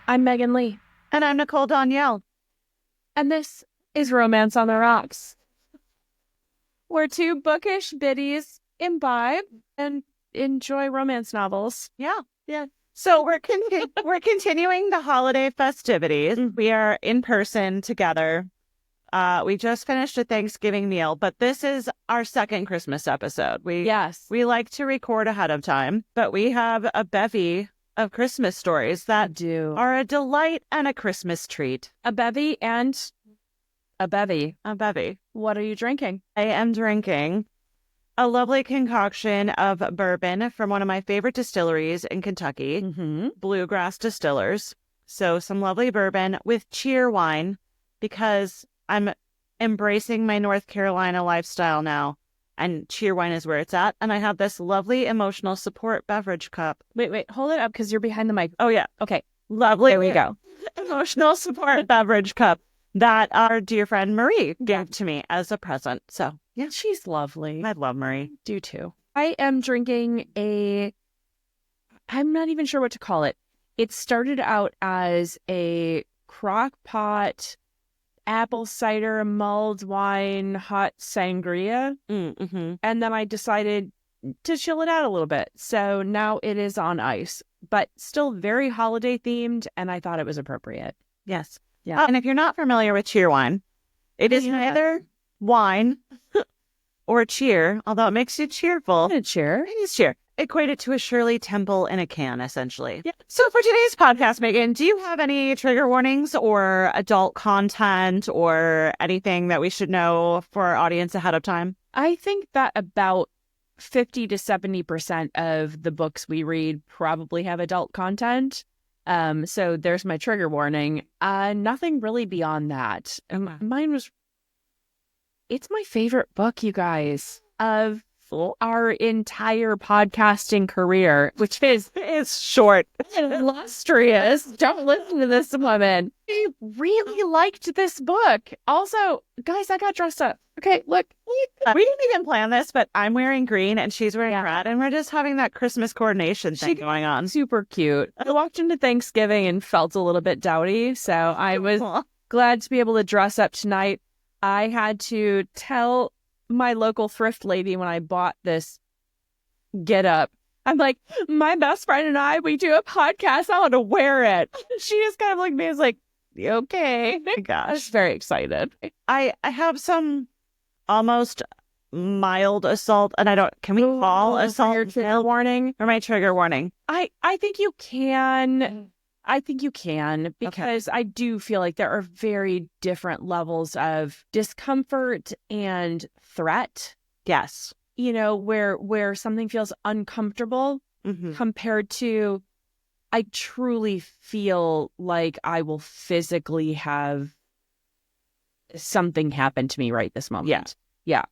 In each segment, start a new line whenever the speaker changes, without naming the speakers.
I'm Megan Lee.
And I'm Nicole Danielle.
And this is Romance on the Rocks. We're two bookish biddies imbibe and enjoy romance novels.
Yeah. So we're continuing the holiday festivities. We are in person together. We just finished a Thanksgiving meal, but this is our second Christmas episode. We like to record ahead of time, but we have a bevy of Christmas stories that are a delight and a Christmas treat.
A bevy and a bevy.
A bevy.
What are you drinking?
I am drinking a lovely concoction of bourbon from one of my favorite distilleries in Kentucky, Bluegrass Distillers. So some lovely bourbon with Cheerwine, because I'm embracing my North Carolina lifestyle now, and Cheerwine is where it's at. And I have this lovely emotional support beverage cup.
Wait, hold it up because you're behind the mic.
Oh, yeah.
Okay.
Lovely.
There we go.
Emotional support beverage cup that our dear friend Marie gave to me as a present. So, yeah.
She's lovely.
I love Marie.
Do too. I am drinking I'm not even sure what to call it. It started out as a crock pot apple cider mulled wine hot sangria. And then I decided to chill it out a little bit. So now it is on ice, but still very holiday themed. And I thought it was appropriate.
Yes.
Yeah.
And if you're not familiar with Cheerwine, it is neither wine or cheer, although it makes you cheerful.
Cheer.
It is cheer. Equate it to a Shirley Temple in a can, essentially. Yeah. So for today's podcast, Megan, do you have any trigger warnings or adult content or anything that we should know for our audience ahead of time?
I think that about 50 to 70% of the books we read probably have adult content. So there's my trigger warning. Nothing really beyond that. It's my favorite book, you guys, of our entire podcasting career, which is
short
and illustrious. Don't listen to this woman. I really liked this book. Also, guys, I got dressed up. Okay, look.
We didn't even plan this, but I'm wearing green and she's wearing red, and we're just having that Christmas coordination thing going on.
Super cute. I walked into Thanksgiving and felt a little bit dowdy, so I was glad to be able to dress up tonight. I had to tell my local thrift lady when I bought this get up, I'm like, my best friend and I, we do a podcast. I want to wear it. She just kind of looked at me and was like, okay.
Oh my gosh.
I was very excited.
I have some almost mild assault, and can we call assault
your trigger warning?
Or my trigger warning?
I think you can. I think you can, because I do feel like there are very different levels of discomfort and threat.
Yes.
You know, where something feels uncomfortable compared to, I truly feel like I will physically have something happen to me right this moment. Yeah.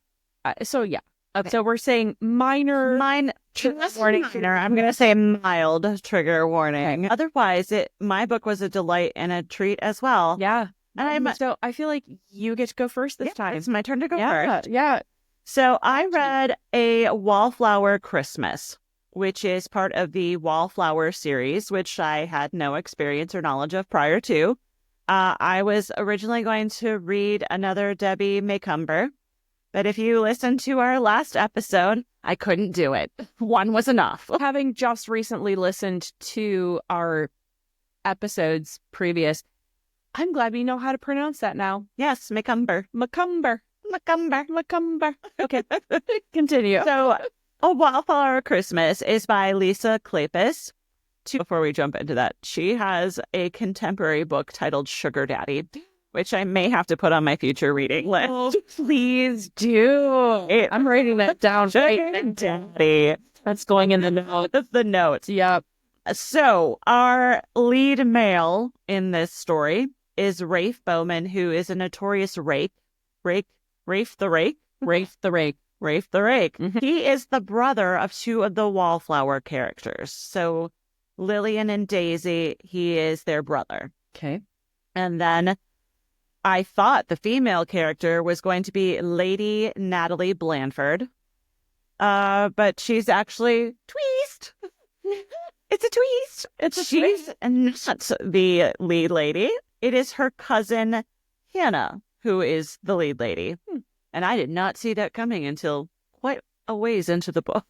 So yeah. Okay. So we're saying minor trigger warning.
I'm going to say mild trigger warning. Okay. Otherwise, my book was a delight and a treat as well.
Yeah.
And
so I feel like you get to go first this time.
It's my turn to go first.
Yeah.
So I read a Wallflower Christmas, which is part of the Wallflower series, which I had no experience or knowledge of prior to. I was originally going to read another Debbie Macomber, but if you listen to our last episode, I couldn't do it. One was enough.
Having just recently listened to our episodes previous, I'm glad we know how to pronounce that now.
Yes, Macomber.
Okay, continue.
So, A Wallflower Christmas is by Lisa Kleypas. Before we jump into that, she has a contemporary book titled Sugar Daddy, which I may have to put on my future reading list.
Oh, please do. I'm writing that down.
Sugar Daddy.
That's going in the notes.
The notes.
Yep.
So our lead male in this story is Rafe Bowman, who is a notorious rake. Rafe the Rake. He is the brother of two of the Wallflower characters. So Lillian and Daisy, he is their brother.
Okay.
And then I thought the female character was going to be Lady Natalie Blanford, but she's actually Tweest. It's a twist. She's not the lead lady. It is her cousin, Hannah, who is the lead lady. And I did not see that coming until quite a ways into the book.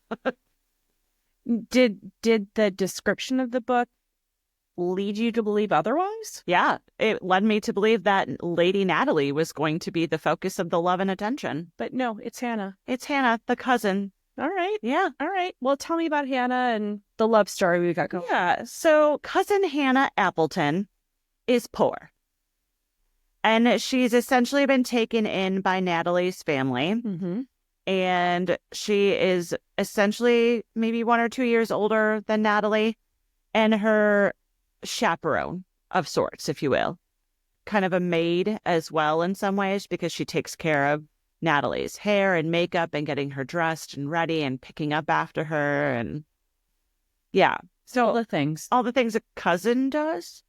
Did the description of the book lead you to believe otherwise?
Yeah, it led me to believe that Lady Natalie was going to be the focus of the love and attention.
But no, it's Hannah.
It's Hannah, the cousin.
All right.
Yeah.
All right. Well, tell me about Hannah and the love story we got going.
Yeah. So cousin Hannah Appleton is poor. And she's essentially been taken in by Natalie's family.
Mm-hmm.
And she is essentially maybe 1 or 2 years older than Natalie. And her chaperone of sorts, if you will. Kind of a maid as well in some ways, because she takes care of Natalie's hair and makeup and getting her dressed and ready and picking up after her. And yeah. So
all the things
a cousin does.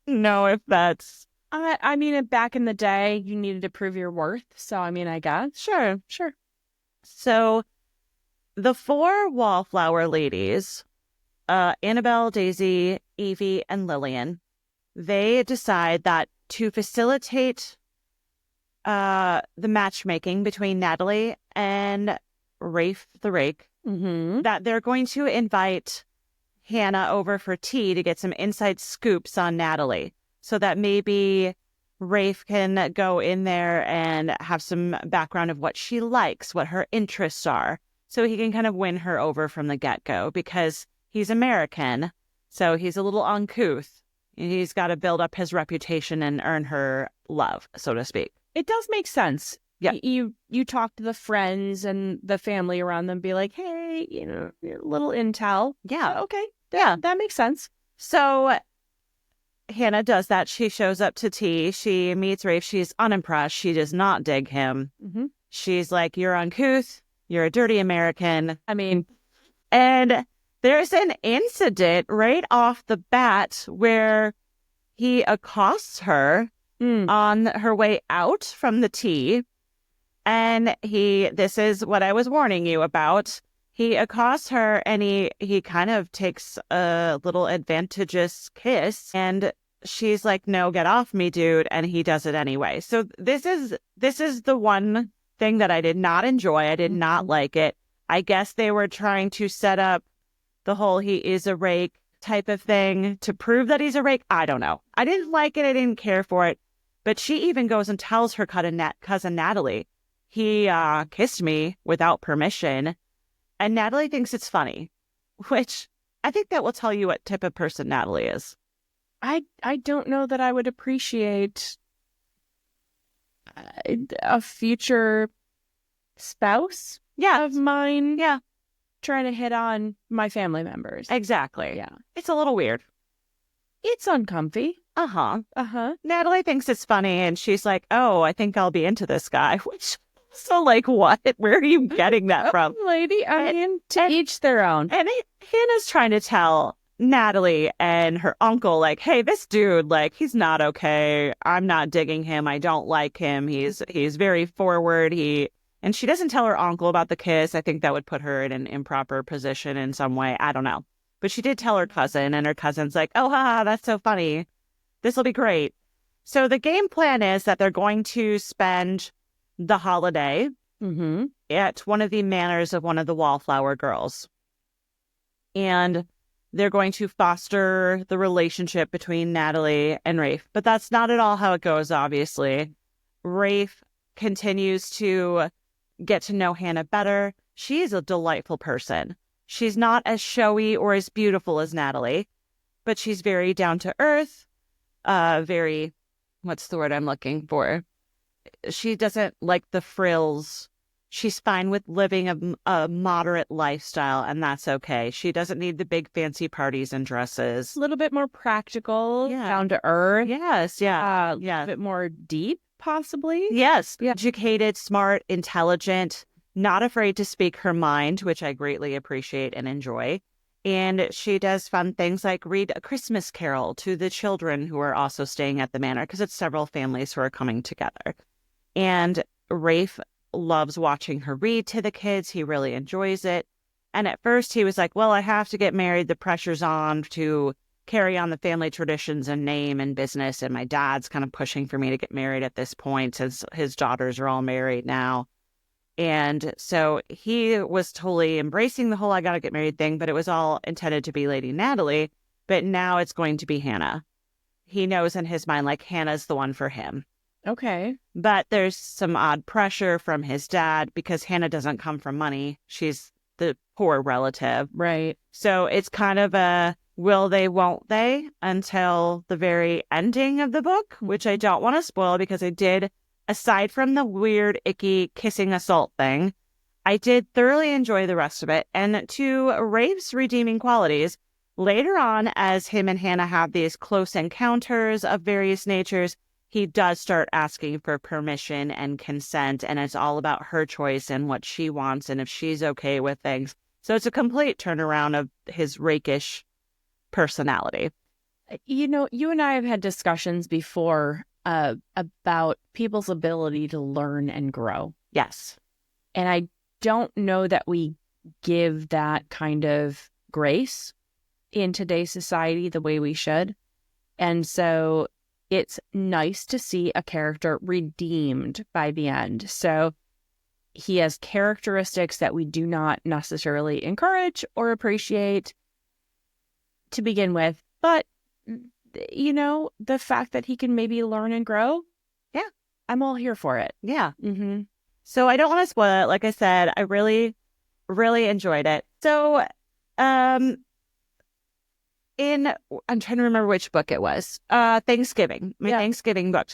No, if that's...
I mean, back in the day, you needed to prove your worth. So, I mean, I guess.
Sure.
Sure.
So the 4 Wallflower ladies, Annabelle, Daisy, Evie, and Lillian, they decide that to facilitate the matchmaking between Natalie and Rafe the Rake, that they're going to invite Hannah over for tea to get some inside scoops on Natalie, so that maybe Rafe can go in there and have some background of what she likes, what her interests are, so he can kind of win her over from the get-go, because he's American, so he's a little uncouth. He's got to build up his reputation and earn her love, so to speak.
It does make sense.
Yeah.
You talk to the friends and the family around them, be like, hey, a little intel.
Yeah.
Okay.
Yeah.
That makes sense.
So Hannah does that. She shows up to tea. She meets Rafe. She's unimpressed. She does not dig him.
Mm-hmm.
She's like, you're uncouth. You're a dirty American.
I mean,
and there's an incident right off the bat where he accosts her on her way out from the tea. And this is what I was warning you about. He accosts her and he kind of takes a little advantageous kiss, and she's like, no, get off me, dude. And he does it anyway. So this is the one thing that I did not enjoy. I did not like it. I guess they were trying to set up the whole he is a rake type of thing to prove that he's a rake. I don't know. I didn't like it. I didn't care for it. But she even goes and tells her cousin Natalie, he kissed me without permission. And Natalie thinks it's funny, which I think that will tell you what type of person Natalie is.
I don't know that I would appreciate a future spouse of mine trying to hit on my family members.
Exactly.
Yeah.
It's a little weird.
It's uncomfy.
Uh-huh.
Uh-huh.
Natalie thinks it's funny, and she's like, oh, I think I'll be into this guy. Which, so like, what? Where are you getting that from?
Lady, I mean, to each their own.
And Hannah's trying to tell Natalie and her uncle, like, hey, this dude, like, he's not okay. I'm not digging him. I don't like him. He's very forward. And she doesn't tell her uncle about the kiss. I think that would put her in an improper position in some way. I don't know. But she did tell her cousin, and her cousin's like, oh, haha, that's so funny. This will be great. So the game plan is that they're going to spend the holiday at one of the manors of one of the Wallflower girls. And they're going to foster the relationship between Natalie and Rafe. But that's not at all how it goes, obviously. Rafe continues to get to know Hannah better. She is a delightful person. She's not as showy or as beautiful as Natalie, but she's very down to earth, very, what's the word I'm looking for? She doesn't like the frills. She's fine with living a moderate lifestyle, and that's okay. She doesn't need the big fancy parties and dresses.
A little bit more practical, down to earth.
Yes,
A little bit more deep, possibly.
Yes, educated, smart, intelligent, not afraid to speak her mind, which I greatly appreciate and enjoy. And she does fun things like read a Christmas carol to the children who are also staying at the manor, because it's several families who are coming together. And Rafe loves watching her read to the kids. He really enjoys it. And at first he was like, well, I have to get married. The pressure's on to carry on the family traditions and name and business. And my dad's kind of pushing for me to get married at this point since his daughters are all married now. And so he was totally embracing the whole I got to get married thing, but it was all intended to be Lady Natalie. But now it's going to be Hannah. He knows in his mind, like, Hannah's the one for him.
Okay.
But there's some odd pressure from his dad because Hannah doesn't come from money. She's the poor relative.
Right.
So it's kind of a will they, won't they until the very ending of the book, which I don't want to spoil because I did, aside from the weird, icky kissing assault thing, I did thoroughly enjoy the rest of it. And to Rafe's redeeming qualities, later on, as him and Hannah have these close encounters of various natures, he does start asking for permission and consent, and it's all about her choice and what she wants and if she's okay with things. So it's a complete turnaround of his rakish personality.
You know, you and I have had discussions before about people's ability to learn and grow.
Yes.
And I don't know that we give that kind of grace in today's society the way we should. And so it's nice to see a character redeemed by the end. So he has characteristics that we do not necessarily encourage or appreciate to begin with. But, you know, the fact that he can maybe learn and grow,
yeah,
I'm all here for it.
Yeah.
Mm-hmm.
So I don't want to spoil it. Like I said, I really, really enjoyed it. So I'm trying to remember which book it was. Thanksgiving. My Thanksgiving book.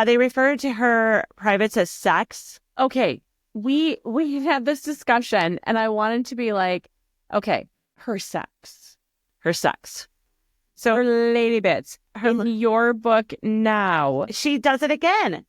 They referred to her privates as sex.
Okay. We had this discussion and I wanted to be like, okay, her sex.
Her sex.
So her lady bits. In your book now.
She does it again.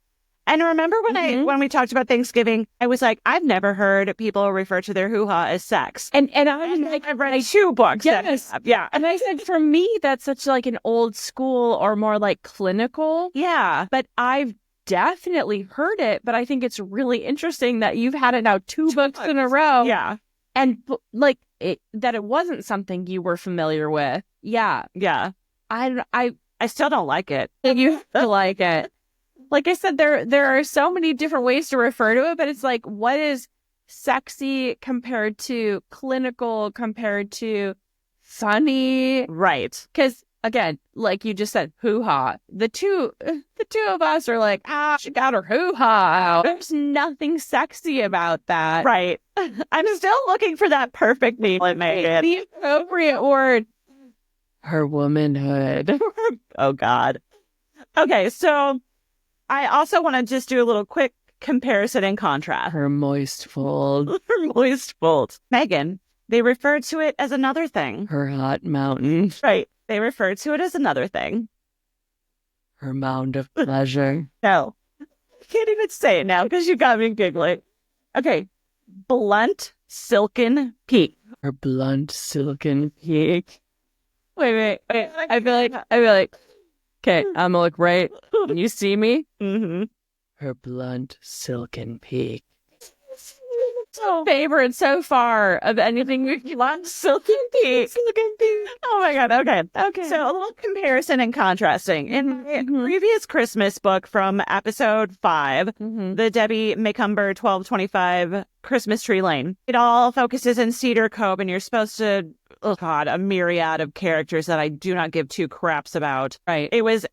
And remember when we talked about Thanksgiving, I was like, I've never heard people refer to their hoo-ha as sex.
And I was like,
I've read 2 books.
Yes.
Yeah.
And I said, for me, that's such like an old school or more like clinical.
Yeah.
But I've definitely heard it. But I think it's really interesting that you've had it now 2 books in a row.
Yeah.
And like that it wasn't something you were familiar with. Yeah.
Yeah.
I
still don't like it.
You like it. Like I said, there are so many different ways to refer to it, but it's like, what is sexy compared to clinical, compared to funny?
Right.
Because again, like you just said, hoo-ha. The two of us are like, she got her hoo-ha out. There's nothing sexy about that.
Right. I'm still looking for that perfect name.
The appropriate word. Her womanhood.
Oh, God. Okay, so I also want to just do a little quick comparison and contrast.
Her moist fold.
Her moist fold. Megan, they referred to it as another thing.
Her hot mountain.
Right. They referred to it as another thing.
Her mound of pleasure.
No. I can't even say it now because you got me giggling. Okay. Blunt silken peak.
Her blunt silken peak. Wait. I feel like, okay, I'm gonna look right. You see me?
Mm-hmm.
Her blunt silken peak. So favorite so far of anything we've blunt silken peak.
Oh my God. Okay. So a little comparison and contrasting. In my previous Christmas book from episode 5, the Debbie Macumber 1225 Christmas Tree Lane, it all focuses in Cedar Cove, and you're supposed to, oh God, a myriad of characters that I do not give 2 craps about.
Right.
It was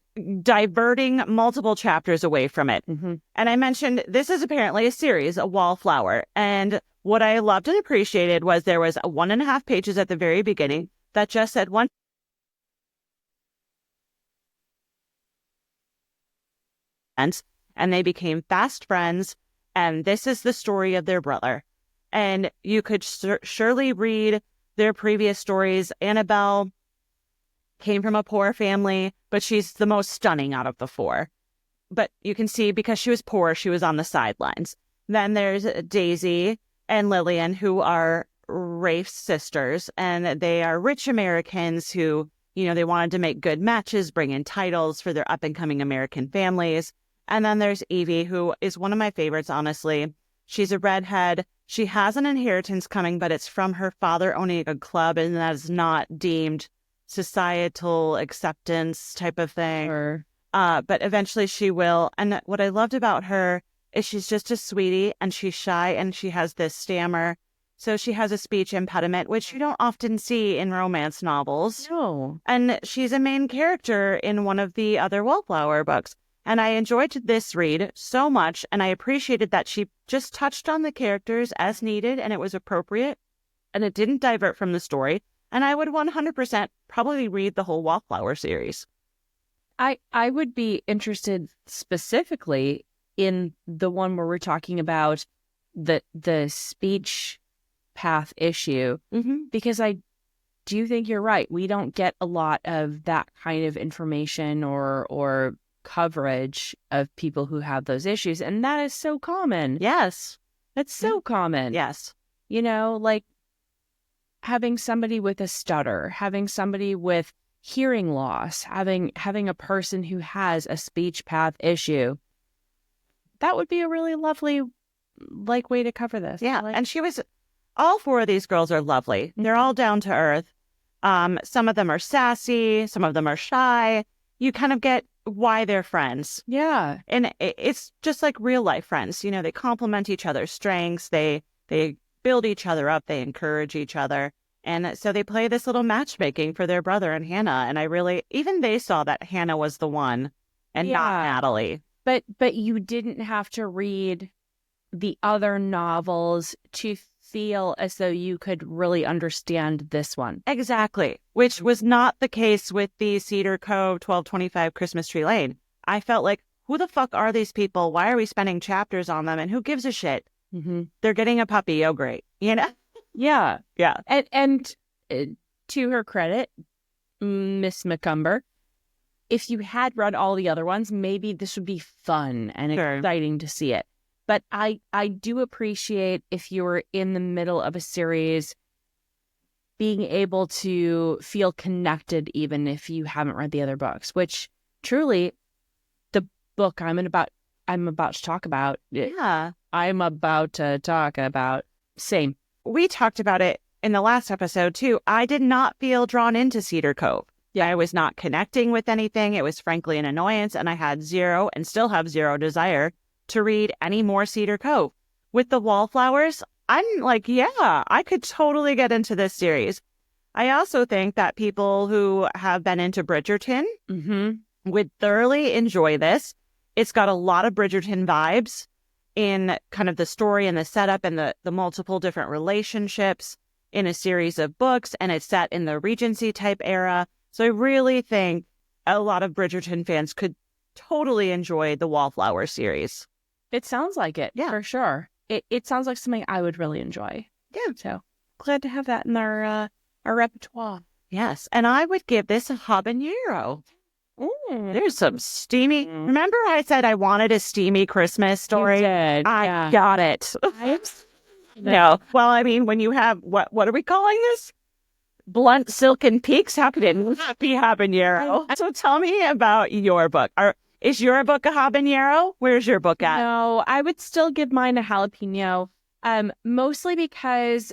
diverting multiple chapters away from it. And I mentioned this is apparently a series, a Wallflower. And what I loved and appreciated was there was 1.5 pages at the very beginning that just said one. And they became fast friends. And this is the story of their brother. And you could surely read their previous stories. Annabelle came from a poor family, but she's the most stunning out of the 4. But you can see because she was poor, she was on the sidelines. Then there's Daisy and Lillian, who are Rafe's sisters, and they are rich Americans who, you know, they wanted to make good matches, bring in titles for their up-and-coming American families. And then there's Evie, who is one of my favorites, honestly. She's a redhead She has an inheritance coming, but it's from her father owning a club, and that is not deemed societal acceptance type of thing.
Or
But eventually she will. And what I loved about her is she's just a sweetie, and she's shy, and she has this stammer. So she has a speech impediment, which you don't often see in romance novels.
no.
And she's a main character in one of the other Wallflower books. And I enjoyed this read so much, and I appreciated that she just touched on the characters as needed, and it was appropriate, and it didn't divert from the story. And I would 100% probably read the whole Wallflower series.
I would be interested specifically in the one where we're talking about the speech path issue, because I do think you're right. We don't get a lot of that kind of information or coverage of people who have those issues, and that is so common.
Yes.
That's so common.
Yes.
You know, like having somebody with a stutter, having somebody with hearing loss, having a person who has a speech path issue. That would be a really lovely way to cover this.
Yeah. And all four of these girls are lovely. They're all down to earth. Some of them are sassy, some of them are shy. You kind of get why they're friends.
Yeah.
And it's just like real life friends. You know, they complement each other's strengths. They build each other up. They encourage each other. And so they play this little matchmaking for their brother and Hannah. And even they saw that Hannah was the one and not Natalie.
But you didn't have to read the other novels to feel as though you could really understand this one.
Exactly. Which was not the case with the Cedar Cove 1225 Christmas Tree Lane. I felt like, who the fuck are these people? Why are we spending chapters on them? And who gives a shit? They're getting a puppy. Oh, great. You know?
Yeah.
Yeah.
And to her credit, Miss McCumber, if you had read all the other ones, maybe this would be fun and exciting to see it. But I do appreciate if you're in the middle of a series being able to feel connected, even if you haven't read the other books, which truly the book I'm about to talk about.
Yeah.
I'm about to talk about. Same.
We talked about it in the last episode too. I did not feel drawn into Cedar Cove. Yeah, I was not connecting with anything. It was frankly an annoyance, and I had zero and still have zero desire to read any more Cedar Cove. With the Wallflowers, I'm like, yeah, I could totally get into this series. I also think that people who have been into Bridgerton would thoroughly enjoy this. It's got a lot of Bridgerton vibes in kind of the story and the setup and the multiple different relationships in a series of books, and it's set in the Regency type era. So I really think a lot of Bridgerton fans could totally enjoy the Wallflower series.
It sounds like it, for sure. It sounds like something I would really enjoy.
Yeah.
So glad to have that in our repertoire.
Yes. And I would give this a habanero. There's some steamy. Remember I said I wanted a steamy Christmas story?
You did.
I got it. No. Well, I mean, when you have, what are we calling this? Blunt silken peaks? How could it not be habanero? So tell me about your book. Is your book a habanero? Where's your book at?
No, I would still give mine a jalapeno. Mostly because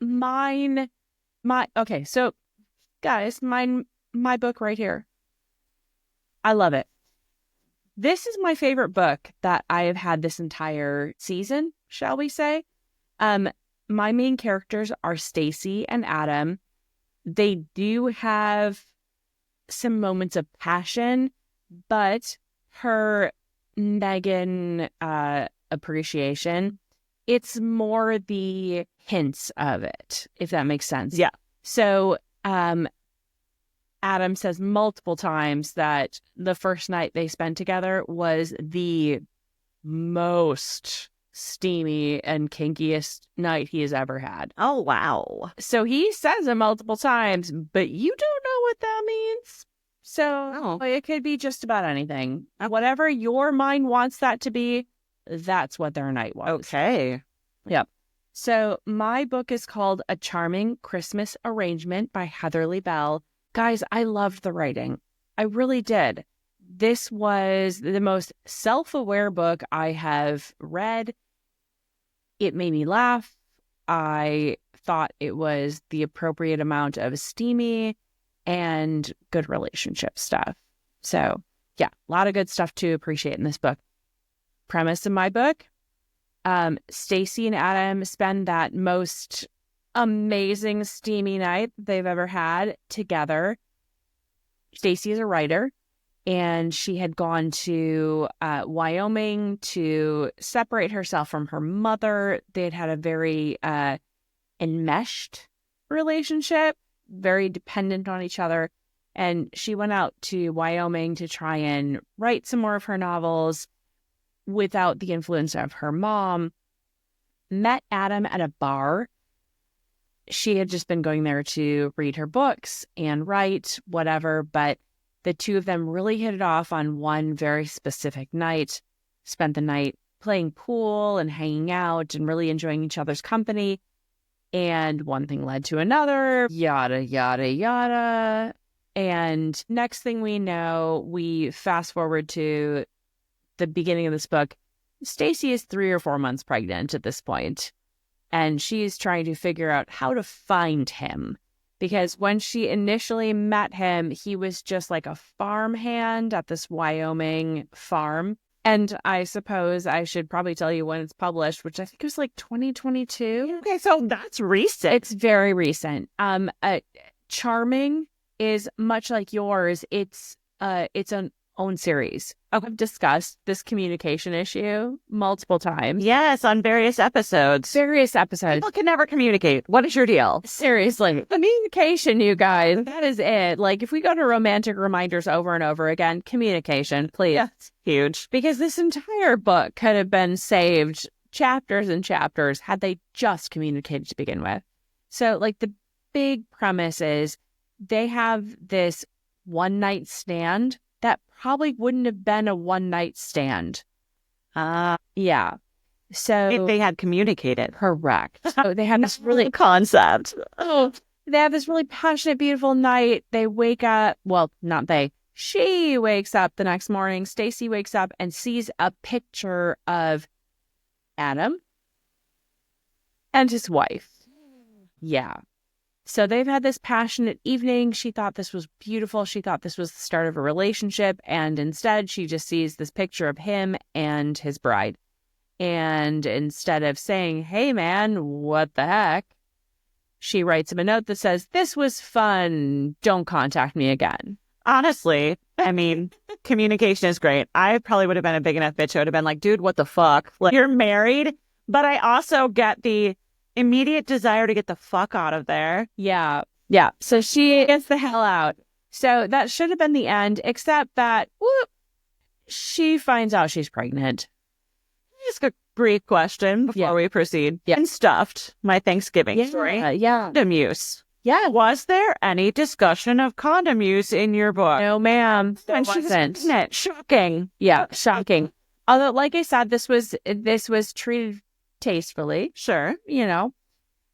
okay, so guys, my book right here. I love it. This is my favorite book that I have had this entire season, shall we say. My main characters are Stacy and Adam. They do have some moments of passion, but her Megan appreciation, it's more the hints of it, if that makes sense.
Yeah.
So Adam says multiple times that the first night they spent together was the most steamy and kinkiest night he has ever had.
Oh, wow.
So he says it multiple times, but you don't know what that means. So it could be just about anything. Whatever your mind wants that to be, that's what their night was.
Okay.
Yep. So my book is called A Charming Christmas Arrangement by Heatherly Bell. Guys, I loved the writing. I really did. This was the most self-aware book I have read. It made me laugh. I thought it was the appropriate amount of steamy and good relationship stuff. So yeah, a lot of good stuff to appreciate in this book. Premise of my book, Stacy and Adam spend that most amazing steamy night they've ever had together. Stacy is a writer, and she had gone to Wyoming to separate herself from her mother. They'd had a very enmeshed relationship, very dependent on each other. And she went out to Wyoming to try and write some more of her novels without the influence of her mom. Met Adam at a bar. She had just been going there to read her books and write, whatever, but the two of them really hit it off on one very specific night, spent the night playing pool and hanging out and really enjoying each other's company. And one thing led to another, yada, yada, yada. And next thing we know, we fast forward to the beginning of this book. Stacy is 3 or 4 months pregnant at this point, and she's trying to figure out how to find him. Because when she initially met him, he was just like a farmhand at this Wyoming farm. And I suppose I should probably tell you when it's published, which I think was like 2022.
Okay, so that's recent.
It's very recent. Charming is much like yours. It's an own series. I've discussed this communication issue multiple times.
Yes, on various episodes.
People
can never communicate. What is your deal?
Seriously. Communication, you guys. That is it. Like, if we go to romantic reminders over and over again, communication, please.
Yeah, huge.
Because this entire book could have been saved chapters and chapters had they just communicated to begin with. So, like, the big premise is they have this one-night stand that probably wouldn't have been a one-night stand. Yeah. So
if they had communicated.
Correct. So they have this really
concept.
Oh, they have this really passionate, beautiful night. They wake up. Well, not they. She wakes up the next morning. Stacy wakes up and sees a picture of Adam and his wife. Yeah. So they've had this passionate evening. She thought this was beautiful. She thought this was the start of a relationship. And instead, she just sees this picture of him and his bride. And instead of saying, hey, man, what the heck? She writes him a note that says, this was fun. Don't contact me again.
Honestly, I mean, communication is great. I probably would have been a big enough bitch. I would have been like, dude, what the fuck? Like, you're married. But I also get the immediate desire to get the fuck out of there.
Yeah. Yeah. So she gets the hell out. So that should have been the end, except that she finds out she's pregnant.
Just a brief question before we proceed.
Yeah.
And stuffed my Thanksgiving story.
Yeah.
Condom use.
Yeah.
Was there any discussion of condom use in your book?
No, ma'am. There wasn't.
Shocking.
Yeah, shocking. Although, like I said, this was treated tastefully.
Sure.
You know.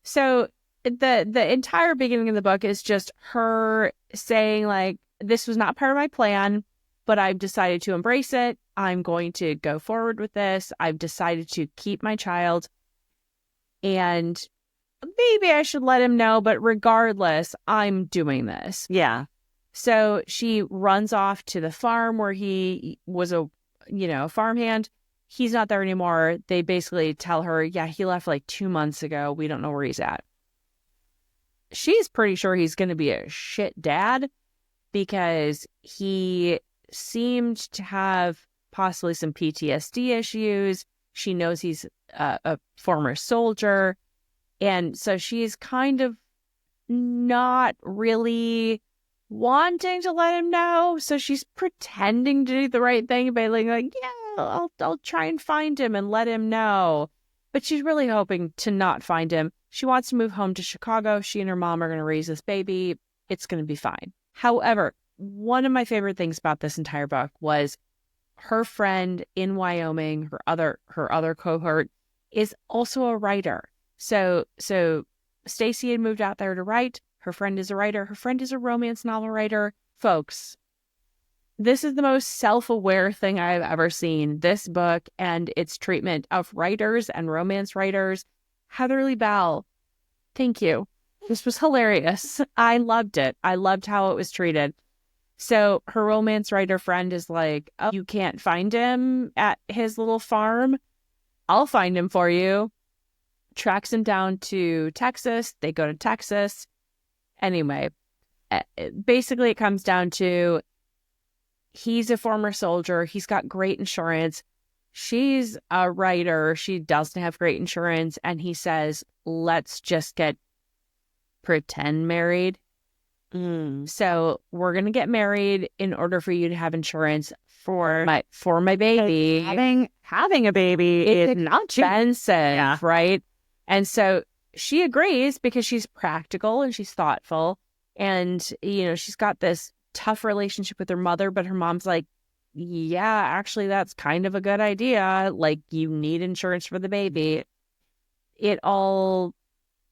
So the entire beginning of the book is just her saying, like, this was not part of my plan, but I've decided to embrace it. I'm going to go forward with this. I've decided to keep my child. And maybe I should let him know, but regardless, I'm doing this.
Yeah.
So she runs off to the farm where he was a farmhand. He's not there anymore. They basically tell her, yeah, he left like 2 months ago. We don't know where he's at. She's pretty sure he's going to be a shit dad because he seemed to have possibly some PTSD issues. She knows he's a former soldier. And so she's kind of not really wanting to let him know. So she's pretending to do the right thing by like, yeah, I'll try and find him and let him know. But she's really hoping to not find him. She wants to move home to Chicago. She and her mom are going to raise this baby. It's going to be fine. However, one of my favorite things about this entire book was her friend in Wyoming, her other cohort, is also a writer. So Stacy had moved out there to write. Her friend is a writer. Her friend is a romance novel writer. Folks, This is the most self-aware thing I've ever seen. This book and its treatment of writers and romance writers. Heatherly Bell, thank you. This was hilarious. I loved it. I loved how it was treated. So her romance writer friend is like, oh, you can't find him at his little farm? I'll find him for you. Tracks him down to Texas. They go to Texas. Anyway, basically it comes down to he's a former soldier. He's got great insurance. She's a writer. She doesn't have great insurance. And he says, let's just get pretend married. So we're going to get married in order for you to have insurance for my baby.
Having a baby is not
expensive, right? And so she agrees because she's practical and she's thoughtful. And, you know, she's got this tough relationship with her mother, but her mom's like, yeah, actually, that's kind of a good idea. Like, you need insurance for the baby. It all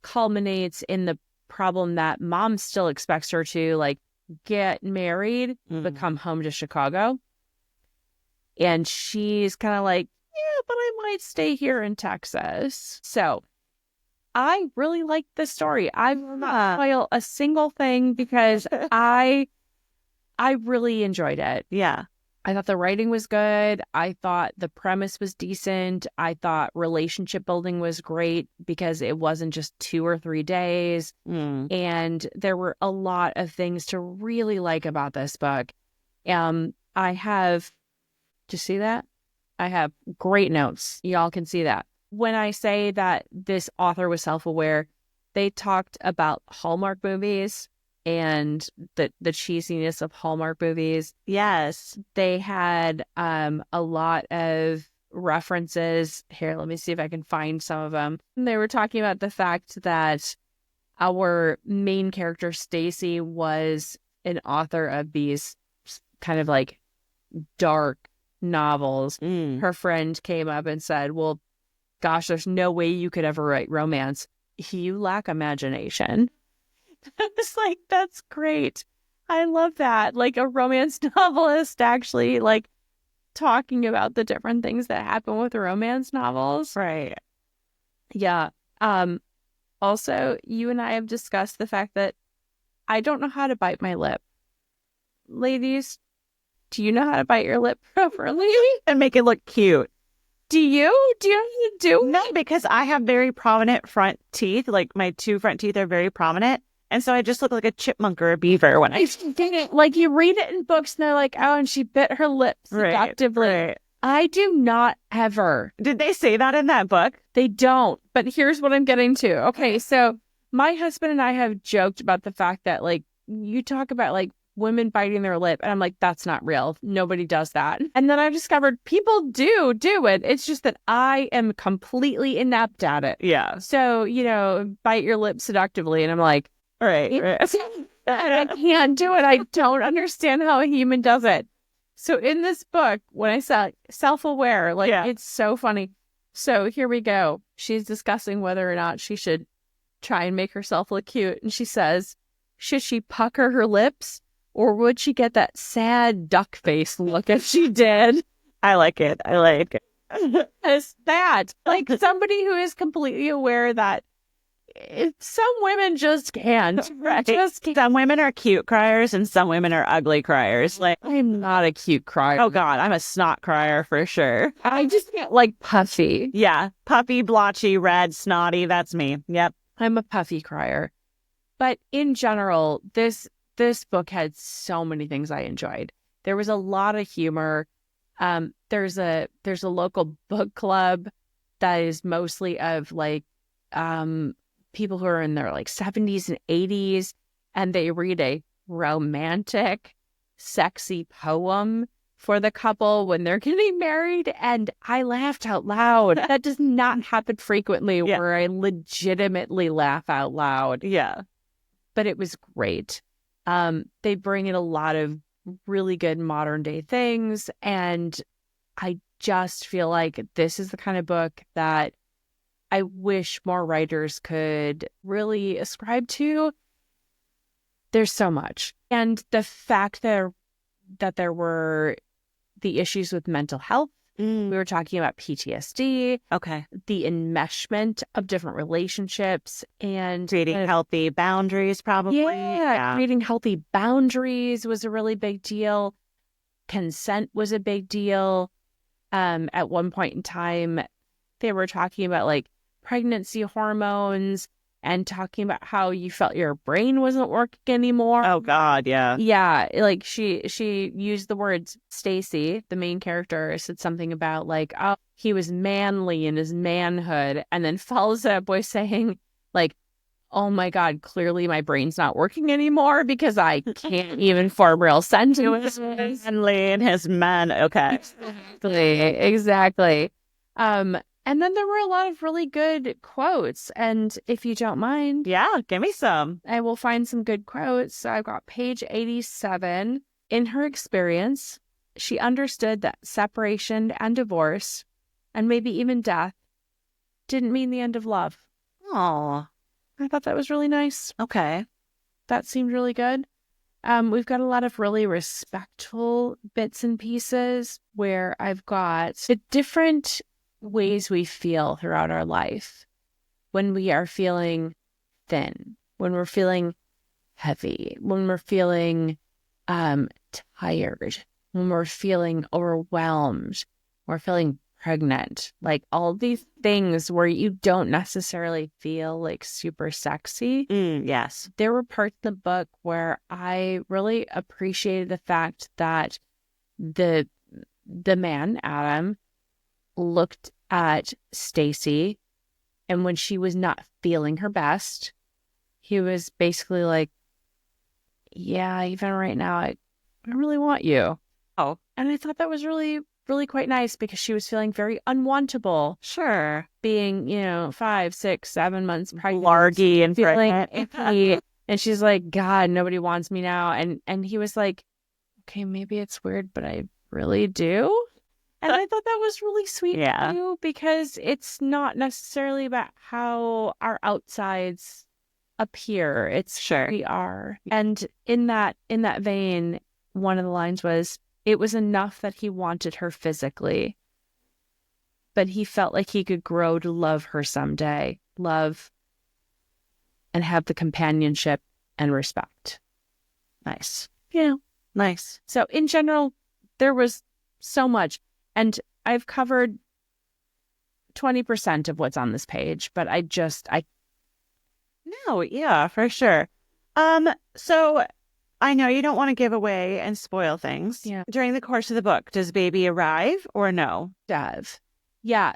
culminates in the problem that mom still expects her to, like, get married, but come home to Chicago. And she's kind of like, yeah, but I might stay here in Texas. So I really liked this story. I will not spoil a single thing because I really enjoyed it.
Yeah.
I thought the writing was good. I thought the premise was decent. I thought relationship building was great because it wasn't just 2 or 3 days. And there were a lot of things to really like about this book. I have, do you see that? I have great notes. Y'all can see that. When I say that this author was self-aware, they talked about Hallmark movies and the cheesiness of Hallmark movies.
Yes.
They had a lot of references. Here, let me see if I can find some of them. They were talking about the fact that our main character, Stacy, was an author of these kind of like dark novels. Her friend came up and said, well, gosh, there's no way you could ever write romance. You lack imagination. I was like, that's great. I love that. Like a romance novelist actually like talking about the different things that happen with romance novels.
Right.
Yeah. Also, you and I have discussed the fact that I don't know how to bite my lip. Ladies, do you know how to bite your lip properly?
And make it look cute.
Do you? Do you know how to do it?
No, because I have very prominent front teeth. Like my 2 front teeth are very prominent. And so I just look like a chipmunk or a beaver when I
did it. Like you read it in books and they're like, oh, and she bit her lip seductively.
Right.
I do not ever.
Did they say that in that book?
They don't. But here's what I'm getting to. Okay, so my husband and I have joked about the fact that like you talk about like women biting their lip and I'm like, that's not real. Nobody does that. And then I discovered people do it. It's just that I am completely inept at it.
Yeah.
So, you know, bite your lip seductively and I'm like,
right.
I can't do it. I don't understand how a human does it. So in this book, when I said self-aware, like It's so funny. So here we go. She's discussing whether or not she should try and make herself look cute. And she says, should she pucker her lips or would she get that sad duck face look if she did?
I like it.
It's that. Like somebody who is completely aware that some women just can't.
Some women are cute criers and some women are ugly criers. Like
I'm not a cute crier.
Oh God, I'm a snot crier for sure.
I just get like puffy.
Yeah, puffy, blotchy, red, snotty. That's me. Yep.
I'm a puffy crier. But in general, this book had so many things I enjoyed. There was a lot of humor. There's a local book club that is mostly of like people who are in their like 70s and 80s, and they read a romantic, sexy poem for the couple when they're getting married. And I laughed out loud. That does not happen frequently where I legitimately laugh out loud.
Yeah.
But it was great. They bring in a lot of really good modern day things. And I just feel like this is the kind of book that I wish more writers could really ascribe to. There's so much. And the fact that that there were the issues with mental health. We were talking about PTSD.
Okay.
The enmeshment of different relationships and
Creating healthy boundaries, probably.
Yeah, creating healthy boundaries was a really big deal. Consent was a big deal. At one point in time, they were talking about like pregnancy hormones and talking about how you felt your brain wasn't working anymore.
Oh God, yeah.
Yeah, like she used the words, Stacy, the main character, said something about like, oh, he was manly in his manhood, and then follows it up by saying like, oh my God, clearly my brain's not working anymore because I can't even form real sentences.
Manly in his man. Okay.
Exactly. And then there were a lot of really good quotes. And if you don't mind,
Yeah, give me some.
I will find some good quotes. So I've got page 87. In her experience, she understood that separation and divorce, and maybe even death, didn't mean the end of love.
Oh,
I thought that was really nice.
okay.
That seemed really good. We've got a lot of really respectful bits and pieces where I've got the different ways we feel throughout our life when we are feeling thin, when we're feeling heavy, when we're feeling tired, when we're feeling overwhelmed, we're feeling pregnant, like all these things where you don't necessarily feel like super sexy.
Yes.
There were parts in the book where I really appreciated the fact that the man, Adam, looked at Stacy, and when she was not feeling her best, he was basically like, yeah, even right now, I really want you.
Oh.
And I thought that was really, really quite nice because she was feeling very unwantable.
Sure.
Being, 5, 6, 7 months pregnant.
Largy and
feeling
pregnant.
icky. And she's like, God, nobody wants me now. And he was like, okay, maybe it's weird, but I really do. And I thought that was really sweet too, because it's not necessarily about how our outsides appear. It's
sure
who we are. And in that vein, one of the lines was, it was enough that he wanted her physically, but he felt like he could grow to love her someday, love and have the companionship and respect.
Nice.
Yeah.
Nice.
So in general, there was so much. And I've covered 20% of what's on this page, but
No, yeah, for sure. So I know you don't want to give away and spoil things.
Yeah.
During the course of the book, does baby arrive or no?
Dev. Yeah.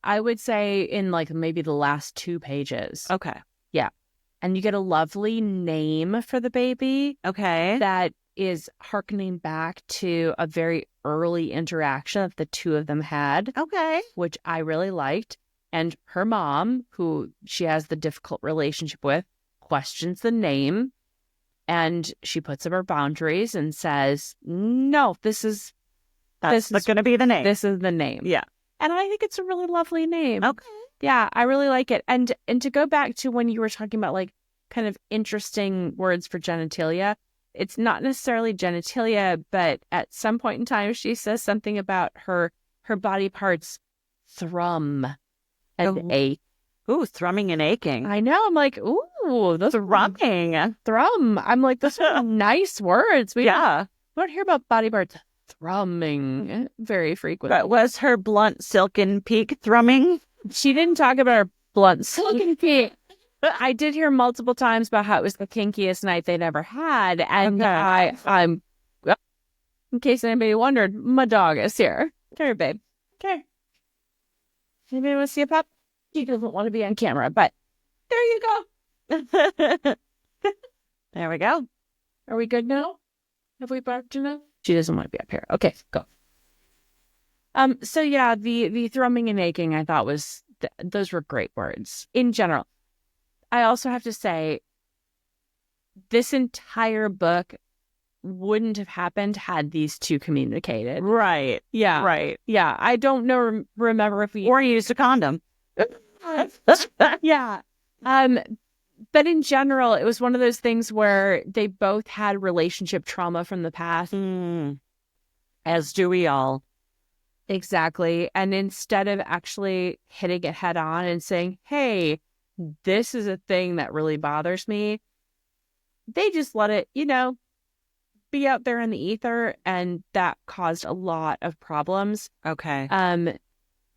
I would say in like maybe the last 2 pages.
Okay.
Yeah. And you get a lovely name for the baby.
Okay.
That is hearkening back to a very early interaction that the two of them had.
Okay.
Which I really liked. And her mom, who she has the difficult relationship with, questions the name. And she puts up her boundaries and says, no, that's going to be the name. This is the name.
Yeah.
And I think it's a really lovely name.
Okay.
Yeah, I really like it. And to go back to when you were talking about like kind of interesting words for genitalia, it's not necessarily genitalia, but at some point in time, she says something about her body parts thrum and ache.
Ooh, thrumming and aching.
I know. I'm like, ooh, those
thrumming.
Thrum. I'm like, those are nice words. We don't hear about body parts thrumming very frequently.
But was her blunt silken peak thrumming?
She didn't talk about her blunt silken peak. I did hear multiple times about how it was the kinkiest night they'd ever had. And I'm, in case anybody wondered, my dog is here. Come here, babe. Okay. Anybody want to see a pup? She doesn't want to be on camera, but there you go.
There we go.
Are we good now? Have we barked enough? She doesn't want to be up here. Okay, go. So yeah, the thrumming and aching, I thought those were great words in general. I also have to say, this entire book wouldn't have happened had these two communicated.
Right.
Yeah.
Right.
Yeah. I don't know. Remember if we
or used a condom.
Yeah. But in general, it was one of those things where they both had relationship trauma from the past.
As do we all.
Exactly. And instead of actually hitting it head on and saying, hey, this is a thing that really bothers me, they just let it, be out there in the ether. And that caused a lot of problems.
Okay.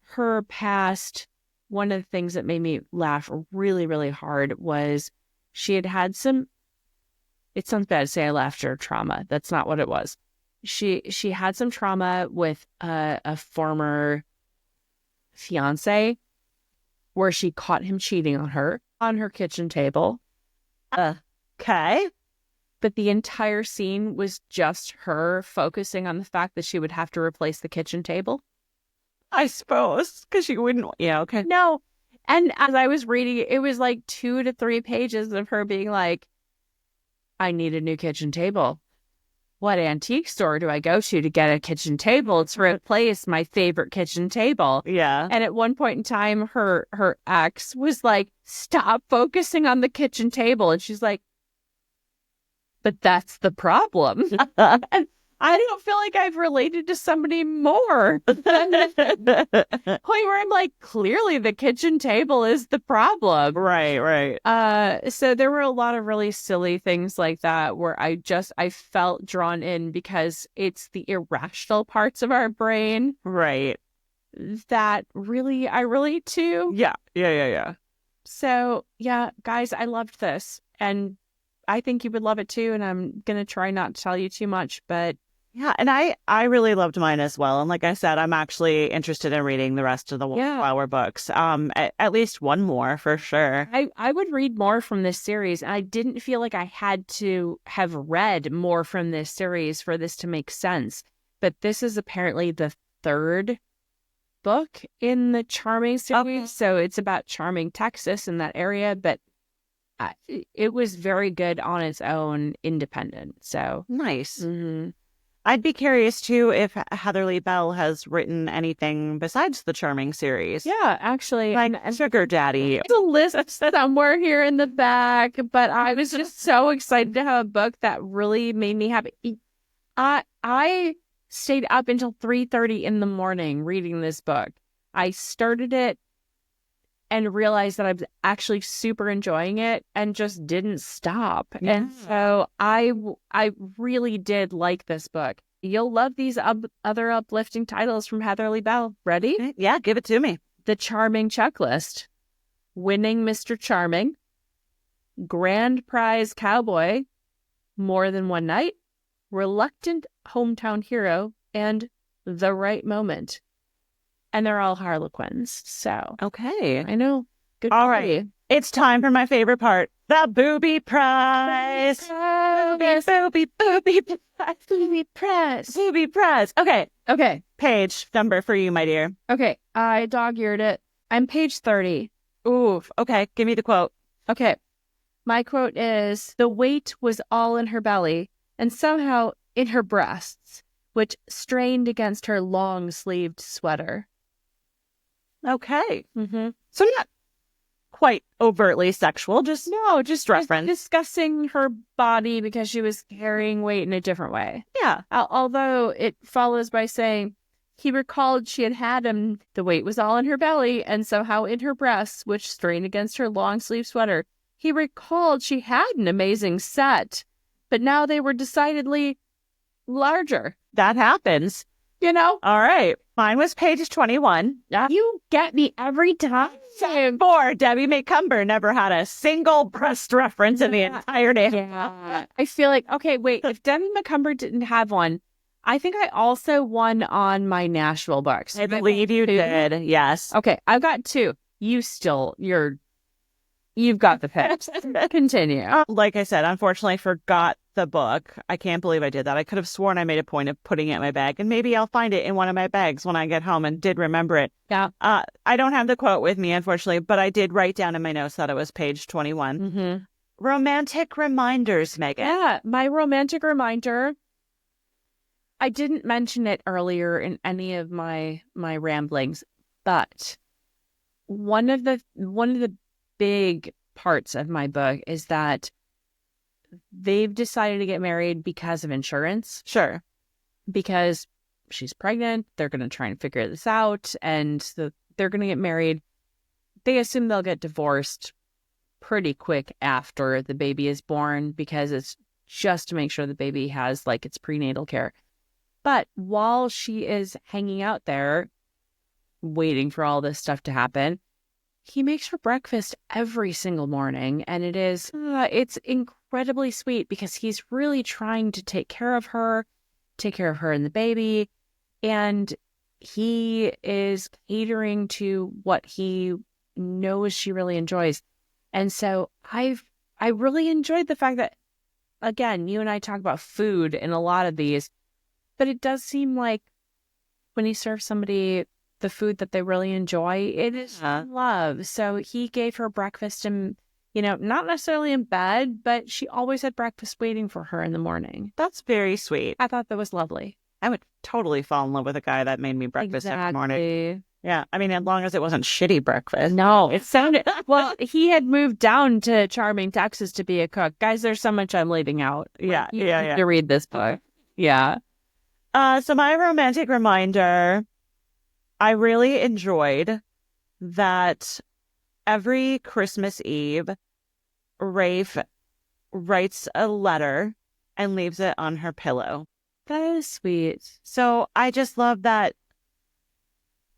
Her past, one of the things that made me laugh really, really hard was she had some, it sounds bad to say I laughed at her trauma. That's not what it was. She had some trauma with a former fiance where she caught him cheating on her kitchen table.
Okay.
But the entire scene was just her focusing on the fact that she would have to replace the kitchen table.
I suppose, because she wouldn't. Yeah, okay.
No. And as I was reading it, it was like 2 to 3 pages of her being like, I need a new kitchen table. What antique store do I go to get a kitchen table to replace my favorite kitchen table?
Yeah.
And at one point in time, her ex was like, stop focusing on the kitchen table. And she's like, but that's the problem. And I don't feel like I've related to somebody more. Point where I'm like, clearly the kitchen table is the problem.
Right.
So there were a lot of really silly things like that where I felt drawn in because it's the irrational parts of our brain.
Right.
That really I relate to.
Yeah.
So yeah, guys, I loved this. And I think you would love it too. And I'm going to try not to tell you too much, but
yeah, and I really loved mine as well. And like I said, I'm actually interested in reading the rest of the Wallflower books. At least one more for sure.
I would read more from this series. And I didn't feel like I had to have read more from this series for this to make sense. But this is apparently the 3rd book in the Charming series. Okay. So it's about Charming, Texas, in that area. But it was very good on its own, independent. So
nice.
Mm-hmm.
I'd be curious, too, if Heatherly Bell has written anything besides the Charming series.
Yeah, actually.
Like Sugar Daddy.
There's a list somewhere here in the back, but I was just so excited to have a book that really made me happy. I stayed up until 3:30 in the morning reading this book. I started it and realized that I was actually super enjoying it and just didn't stop. Yeah. And so I really did like this book. You'll love these other uplifting titles from Heatherly Bell. Ready?
Okay. Yeah, give it to me.
The Charming Checklist, Winning Mr. Charming, Grand Prize Cowboy, More Than One Night, Reluctant Hometown Hero, and The Right Moment. And they're all Harlequins, so.
Okay.
I know. Good.
All right. It's time for my favorite part. The booby prize. Booby prize. Booby prize. Okay. Page number for you, my dear.
Okay. I dog-eared it. I'm page 30.
Oof. Okay. Give me the quote.
Okay. My quote is, the weight was all in her belly and somehow in her breasts, which strained against her long-sleeved sweater.
Okay.
Mm-hmm.
So not quite overtly sexual, just reference.
Discussing her body because she was carrying weight in a different way.
Yeah.
Although it follows by saying, he recalled she had him, the weight was all in her belly and somehow in her breasts, which strained against her long-sleeve sweater. He recalled she had an amazing set, but now they were decidedly larger.
That happens.
You know?
All right. Mine was page 21.
You get me every time.
Poor Debbie McCumber never had a single breast reference in the entire day.
Yeah. I feel like, okay, wait, if Debbie McCumber didn't have one, I think I also won on my Nashville books.
I believe you did. Yes.
Okay, I've got 2. You've got the picks. Continue.
Like I said, unfortunately, forgot the book. I can't believe I did that. I could have sworn I made a point of putting it in my bag, and maybe I'll find it in one of my bags when I get home and did remember it.
Yeah.
I don't have the quote with me, unfortunately, but I did write down in my notes that it was page 21.
Mm-hmm.
Romantic reminders, Megan.
Yeah, my romantic reminder. I didn't mention it earlier in any of my ramblings, but one of the big parts of my book is that they've decided to get married because of insurance.
Sure.
Because she's pregnant, they're going to try and figure this out, and they're going to get married. They assume they'll get divorced pretty quick after the baby is born because it's just to make sure the baby has like its prenatal care. But while she is hanging out there waiting for all this stuff to happen, he makes her breakfast every single morning, and it's incredibly sweet because he's really trying to take care of her and the baby, and he is catering to what he knows she really enjoys. And so I really enjoyed the fact that, again, you and I talk about food in a lot of these, but it does seem like when he serves somebody the food that they really enjoy, it is love. So he gave her breakfast and, not necessarily in bed, but she always had breakfast waiting for her in the morning.
That's very sweet.
I thought that was lovely.
I would totally fall in love with a guy that made me breakfast every morning.
Exactly.
Yeah. I mean, as long as it wasn't shitty breakfast.
No, it sounded... Well, he had moved down to charming Texas to be a cook. Guys, there's so much I'm leaving out.
Yeah,
You need to read this book. Yeah.
So my romantic reminder, I really enjoyed that every Christmas Eve, Rafe writes a letter and leaves it on her pillow.
That is sweet.
So I just love that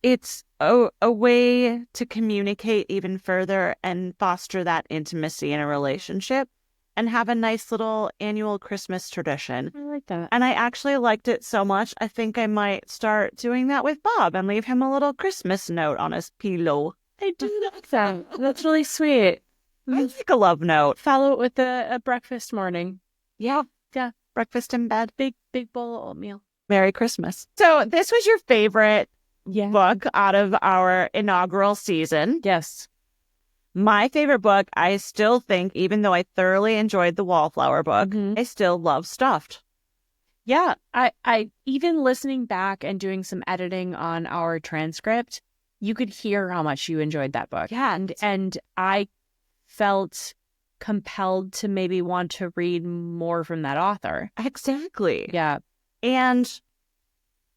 it's a way to communicate even further and foster that intimacy in a relationship and have a nice little annual Christmas tradition.
I like that.
And I actually liked it so much, I think I might start doing that with Bob and leave him a little Christmas note on his pillow.
I do like that. That's really sweet.
I like a love note.
Follow it with a breakfast morning.
Yeah.
Yeah.
Breakfast in bed.
Big bowl of oatmeal.
Merry Christmas. So this was your favorite
Yeah.
book out of our inaugural season.
Yes.
My favorite book, I still think, even though I thoroughly enjoyed the Wallflower book,
Mhm.
I still love Stuffed.
Yeah. I even listening back and doing some editing on our transcript, you could hear how much you enjoyed that book.
Yeah.
And I felt compelled to maybe want to read more from that author.
Exactly.
Yeah.
And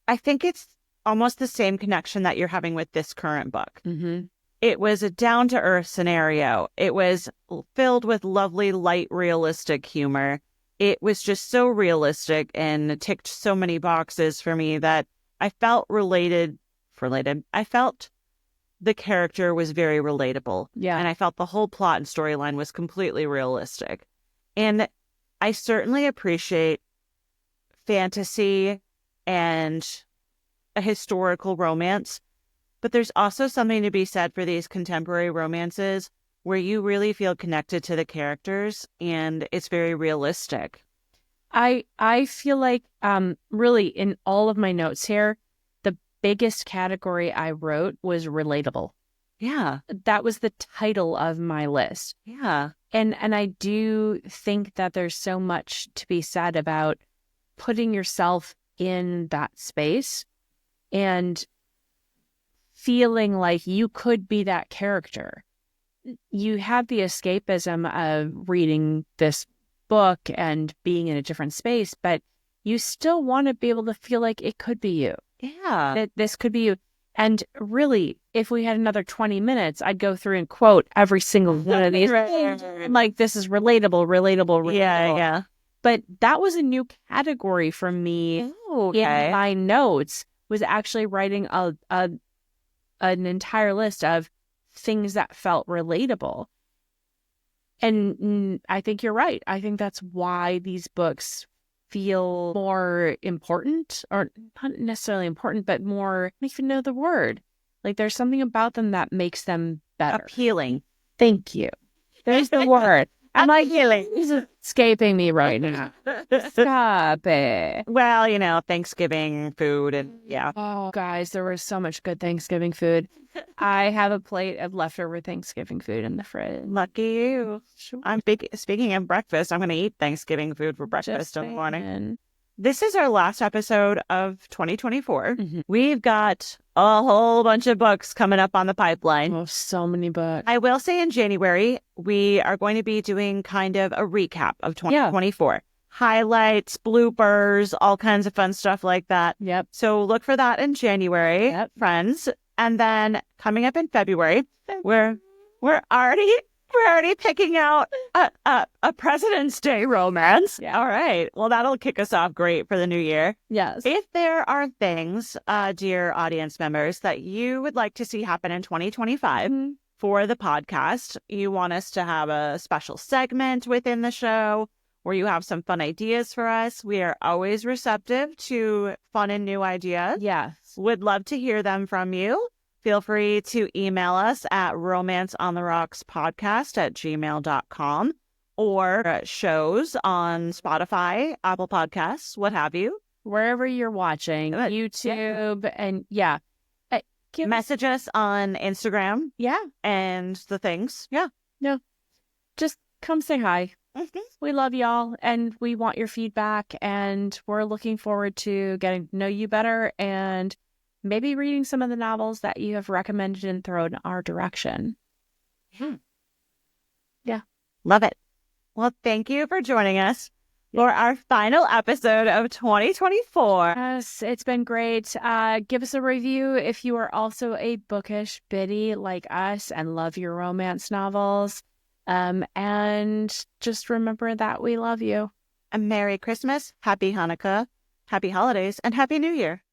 I think it's almost the same connection that you're having with this current book.
Mm-hmm.
It was a down-to-earth scenario. It was filled with lovely, light, realistic humor. It was just so realistic and ticked so many boxes for me that I felt related. I felt the character was very relatable.
Yeah.
And I felt the whole plot and storyline was completely realistic. And I certainly appreciate fantasy and a historical romance, but there's also something to be said for these contemporary romances where you really feel connected to the characters and it's very realistic.
I feel like really in all of my notes here, the biggest category I wrote was relatable.
Yeah.
That was the title of my list.
Yeah.
And I do think that there's so much to be said about putting yourself in that space and feeling like you could be that character. You have the escapism of reading this book and being in a different space, but you still want to be able to feel like it could be you.
Yeah.
That this could be you. And really, if we had another 20 minutes, I'd go through and quote every single one of these.
Right.
Like, this is relatable.
Yeah, yeah.
But that was a new category for me in my notes, was actually writing an entire list of things that felt relatable. And I think you're right. I think that's why these books feel more important, or not necessarily important, but more, I don't even know the word. Like, there's something about them that makes them better.
Appealing.
Thank you. There's the word. I'm like, it's escaping me right now. Stop it.
Well, Thanksgiving food and yeah.
Oh, guys, there was so much good Thanksgiving food. I have a plate of leftover Thanksgiving food in the fridge.
Lucky you.
Sure.
Speaking of breakfast, I'm going to eat Thanksgiving food for breakfast in the morning.
saying.
This is our last episode of 2024.
Mhm.
We've got a whole bunch of books coming up on the pipeline.
Oh, so many books.
I will say in January, we are going to be doing kind of a recap of 2024. Highlights, bloopers, all kinds of fun stuff like that.
Yep.
So look for that in January, friends. And then coming up in February, we're already picking out a President's Day romance.
Yeah.
All right. Well, that'll kick us off great for the new year.
Yes.
If there are things, dear audience members, that you would like to see happen in 2025 for the podcast, you want us to have a special segment within the show where you have some fun ideas for us, we are always receptive to fun and new ideas.
Yes.
Would love to hear them from you. Feel free to email us at romanceontherockspodcast@gmail.com or shows on Spotify, Apple Podcasts, what have you.
Wherever you're watching, YouTube, and
message us on Instagram.
Yeah.
And the things. Yeah.
No, just come say hi.
Mm-hmm.
We love y'all and we want your feedback, and we're looking forward to getting to know you better and maybe reading some of the novels that you have recommended and thrown our direction. Yeah.
Love it. Well, thank you for joining us for our final episode of 2024.
Yes, it's been great. Give us a review if you are also a bookish biddy like us and love your romance novels. And just remember that we love you.
A Merry Christmas, Happy Hanukkah, Happy Holidays, and Happy New Year.